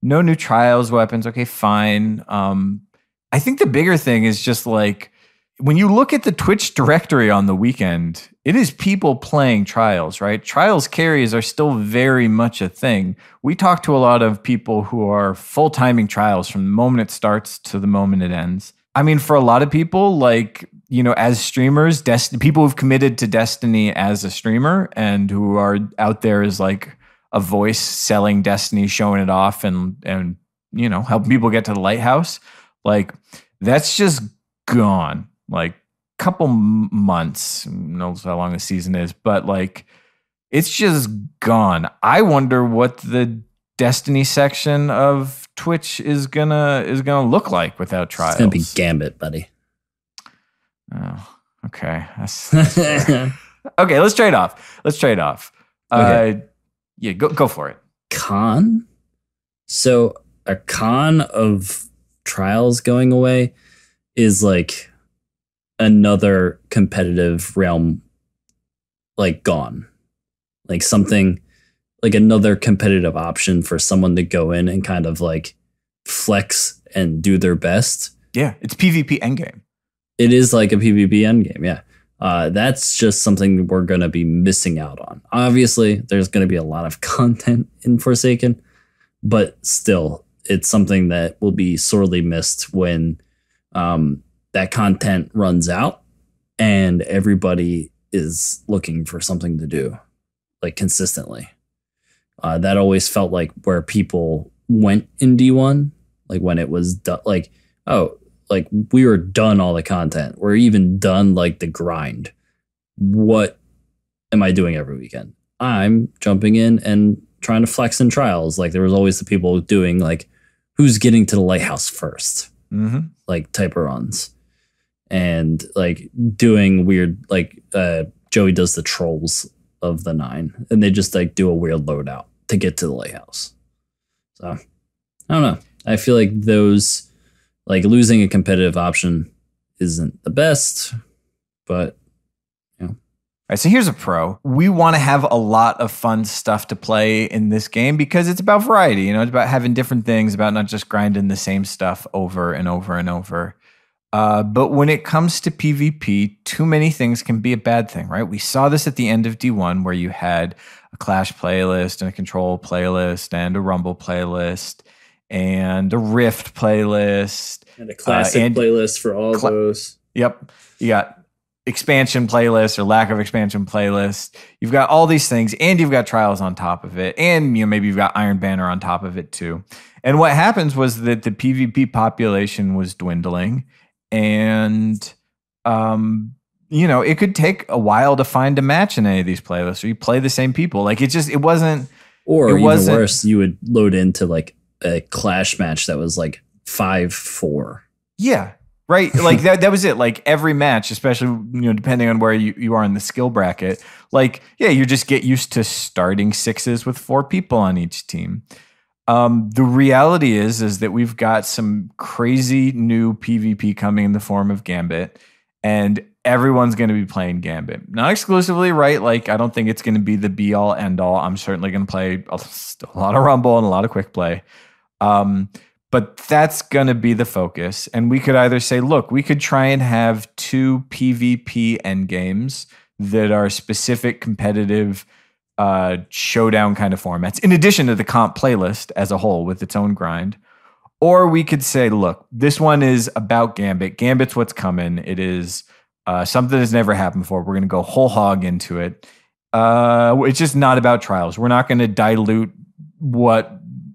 no new trials weapons. Okay, fine. I think the bigger thing is just like, when you look at the Twitch directory on the weekend, it is people playing trials, right? Trials carries are still very much a thing. We talk to a lot of people who are full-timing trials from the moment it starts to the moment it ends. I mean, for a lot of people, like, you know, as streamers, people who've committed to Destiny as a streamer and who are out there as like a voice selling Destiny, showing it off and you know, helping people get to the lighthouse, like that's just gone. Like couple months, who knows how long the season is, but like it's just gone. I wonder what the Destiny section of Twitch is gonna look like without trials. It's gonna be Gambit, buddy. Oh, okay. That's okay, let's trade off. Okay. Yeah, go for it. Con? So a con of trials going away is like another competitive realm like gone. Like something like another competitive option for someone to go in and kind of like flex and do their best. Yeah, it's PvP endgame. It is like a PvP endgame, yeah. That's just something we're going to be missing out on. Obviously, there's going to be a lot of content in Forsaken, but still, it's something that will be sorely missed when that content runs out and everybody is looking for something to do, like consistently. That always felt like where people went in D1, like when it was done, like, oh, like we were done all the content. We're even done like the grind. What am I doing every weekend? I'm jumping in and trying to flex in trials. Like there was always the people doing like who's getting to the lighthouse first, like type of runs, and like doing weird, like Joey does the trolls of the 9, and they just like do a weird loadout to get to the lighthouse. So I don't know. I feel like those, like losing a competitive option isn't the best, but you know. All right, so here's a pro. We want to have a lot of fun stuff to play in this game because it's about variety. You know, it's about having different things, about not just grinding the same stuff over and over and over. But when it comes to PvP, too many things can be a bad thing, right? We saw this at the end of D1 where you had a Clash playlist and a Control playlist and a Rumble playlist and a Rift playlist. And a classic playlist for all those. Yep. You got expansion playlists or lack of expansion playlists. You've got all these things, and you've got trials on top of it. And maybe you've got Iron Banner on top of it too. And what happens was that the PvP population was dwindling. And, it could take a while to find a match in any of these playlists, or you play the same people. Like it wasn't. Or even worse, you would load into like a Clash match that was like 5-4. Yeah. Right. Like that was it. Like every match, especially, depending on where you are in the skill bracket, like, yeah, you just get used to starting 6s with 4 people on each team. The reality is that we've got some crazy new PvP coming in the form of Gambit, and everyone's going to be playing Gambit. Not exclusively, right? Like, I don't think it's going to be the be all end all. I'm certainly going to play a lot of Rumble and a lot of quick play. But that's going to be the focus. And we could either say, look, we could try and have 2 PvP endgames that are specific competitive showdown kind of formats, in addition to the comp playlist as a whole with its own grind. Or we could say, look, this one is about Gambit. Gambit's what's coming. It is something that's never happened before. We're going to go whole hog into it. It's just not about trials. We're not going to dilute what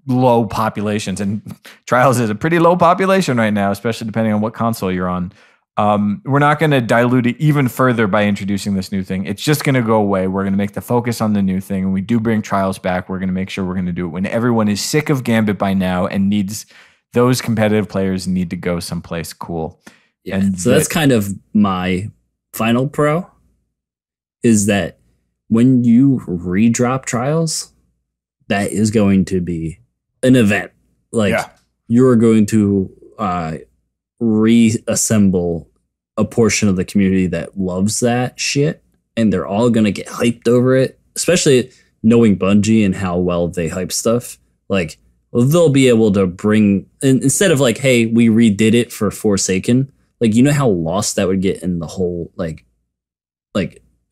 low populations, and trials is a pretty low population right now, especially depending on what console you're on. We're not going to dilute it even further by introducing this new thing. It's just going to go away. We're going to make the focus on the new thing. And we do bring trials back. We're going to make sure we're going to do it when everyone is sick of Gambit by now and needs those competitive players need to go someplace cool. Yeah. And so that's kind of my final pro, is that when you redrop trials, that is going to be an event. Like you're going to reassemble a portion of the community that loves that shit, and they're all going to get hyped over it, especially knowing Bungie and how well they hype stuff. Like they'll be able to bring, instead of like, hey, we redid it for Forsaken, like, how lost that would get in the whole like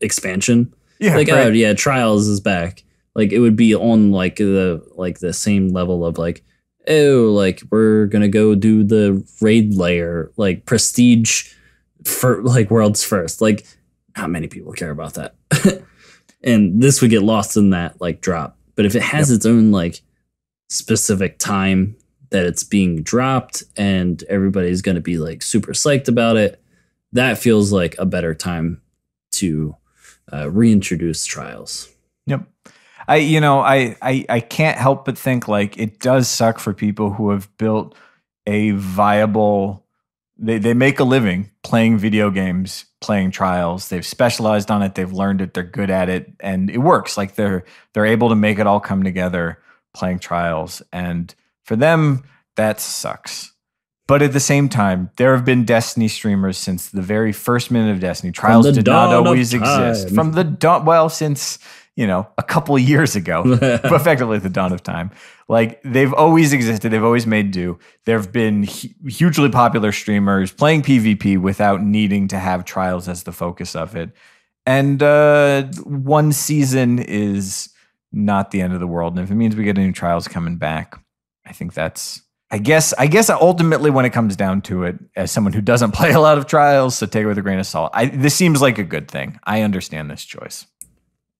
expansion. Yeah, like, right. Oh yeah, Trials is back. Like it would be on like the same level of like, oh, like we're gonna go do the raid layer, like prestige for like world's first. Like not many people care about that. And this would get lost in that like drop. But if it has its own like specific time that it's being dropped and everybody's gonna be like super psyched about it, that feels like a better time to reintroduce trials. Yep. I can't help but think like it does suck for people who have built a viable, they make a living playing video games, playing trials. They've specialized on it. They've learned it. They're good at it, and it works. Like they're able to make it all come together playing trials. And for them, that sucks. But at the same time, there have been Destiny streamers since the very first minute of Destiny. Trials did not always exist. From the dawn, well, since a couple of years ago, effectively at the dawn of time. Like they've always existed. They've always made do. There have been hugely popular streamers playing PvP without needing to have trials as the focus of it. And one season is not the end of the world. And if it means we get new trials coming back, I think that's, I guess ultimately when it comes down to it, as someone who doesn't play a lot of trials, so take it with a grain of salt, this seems like a good thing. I understand this choice.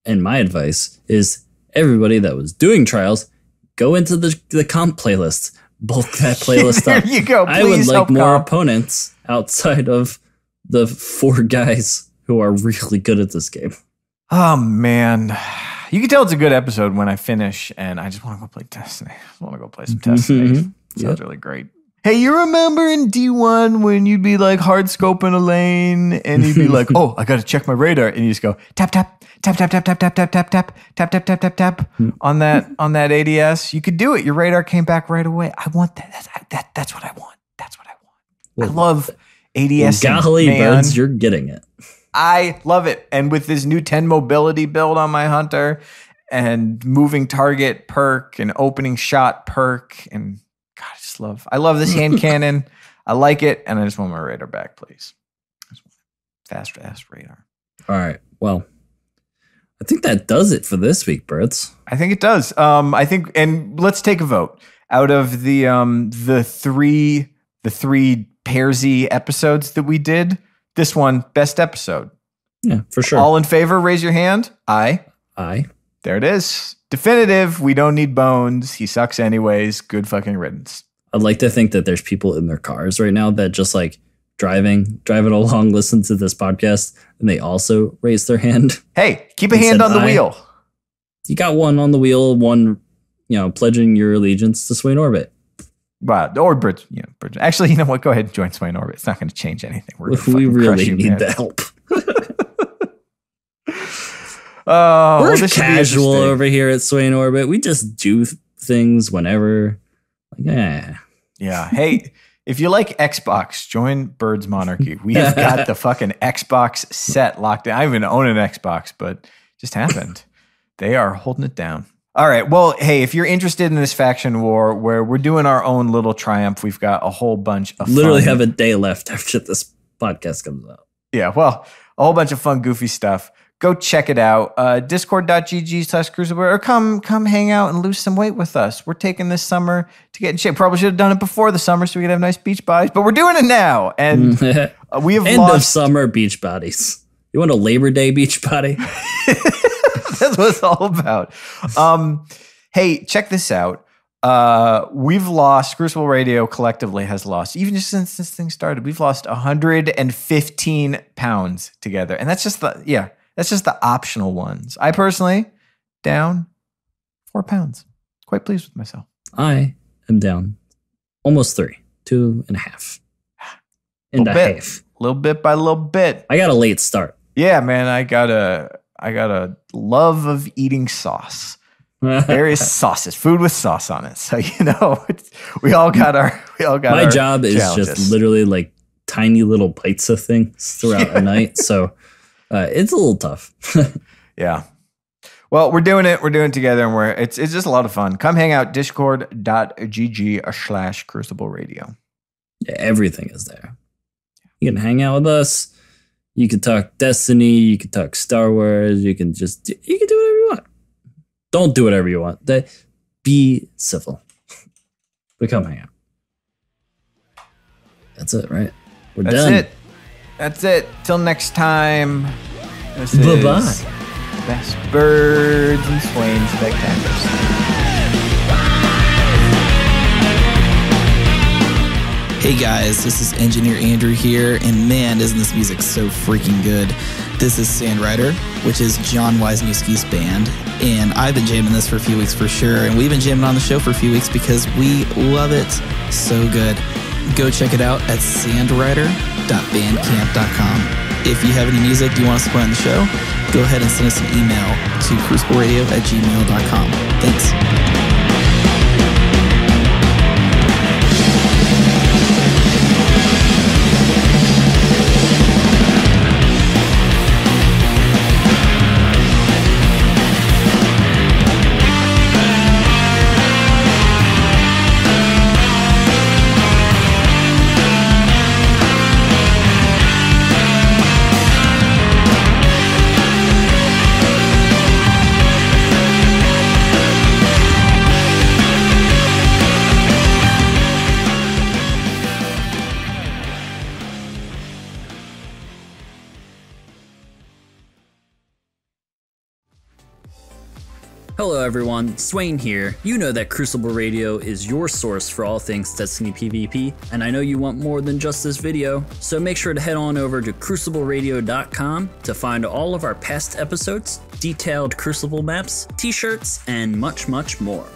And my advice is everybody that was doing trials, go into the comp playlist. Bulk that playlist up. There you go. I would like more opponents outside of the 4 guys who are really good at this game. Oh, man. You can tell it's a good episode when I finish, and I just want to go play Destiny. I want to go play some Destiny. Sounds really great. Hey, you remember in D1 when you'd be like hard scoping a lane, and you'd be like, oh, I got to check my radar, and you just go tap, tap, tap, tap, tap, tap, tap, tap, tap, tap, tap, tap, tap, tap, tap on that ADS. You could do it. Your radar came back right away. I want that. That's what I want. That's what I want. I love ADS. Golly, birds, you're getting it. I love it. And with this new 10 mobility build on my Hunter and moving target perk and opening shot perk, and God, I love this hand cannon. I like it. And I just want my radar back, please. Fast radar. All right. Well, I think that does it for this week, Birds. I think it does. I think, and let's take a vote. Out of the three Pairsy episodes that we did, this one, best episode. Yeah, for sure. All in favor, raise your hand. Aye. There it is. Definitive. We don't need bones. He sucks anyways. Good fucking riddance. I'd like to think that there's people in their cars right now that just like driving along, listen to this podcast, and they also raise their hand. Hey, keep a hand on the wheel. You got one on the wheel, one, pledging your allegiance to Swain Orbit. But or Bridge. Actually, you know what? Go ahead and join Swain Orbit. It's not going to change anything. We really need the help. We're casual over here at Swain Orbit. We just do things whenever. Yeah. Hey, if you like Xbox, join Birds Monarchy. We have got the fucking Xbox set locked in. I don't even own an Xbox, but it just happened. They are holding it down. All right. Well, hey, if you're interested in this faction war where we're doing our own little triumph, we've got a whole bunch of literally have a day left after this podcast comes out. Yeah. Well, a whole bunch of fun, goofy stuff. Go check it out. Discord.gg/Crucible, or come hang out and lose some weight with us. We're taking this summer to get in shape. Probably should have done it before the summer so we could have nice beach bodies, but we're doing it now. And we have end of summer beach bodies. You want a Labor Day beach body? That's what it's all about. Hey, check this out. We've lost, Crucible Radio collectively has lost, even just since this thing started, we've lost 115 pounds together. And that's just the optional ones. I personally down 4 pounds. Quite pleased with myself. I am down almost 3, 2.5. Little bit by little bit. I got a late start. Yeah, man. I got a love of eating sauce. Various sauces, food with sauce on it. So we all got My job is just literally like tiny little bites of things throughout the night. So it's a little tough. Yeah. Well, we're doing it. We're doing it together, and it's just a lot of fun. Come hang out. Discord.gg/Crucible Radio. Yeah, everything is there. You can hang out with us. You can talk Destiny. You can talk Star Wars. You can do whatever you want. Don't do whatever you want. Be civil. But come hang out. That's it, right? We're done. That's it. Till next time. Bye-bye. Best Birds and Swain Spectacular. Hey guys, this is Engineer Andrew here, and man, isn't this music so freaking good. This is SANDRIDER, which is John Wisniewski's band, and I've been jamming this for a few weeks for sure, and we've been jamming on the show for a few weeks because we love it so good. Go check it out at sandrider.bandcamp.com. If you have any music you want us to play on the show, go ahead and send us an email to crucibleradio@gmail.com. Thanks. Hello everyone, Swain here. You know that Crucible Radio is your source for all things Destiny PvP, and I know you want more than just this video, so make sure to head on over to crucibleradio.com to find all of our past episodes, detailed Crucible maps, t-shirts, and much, much more.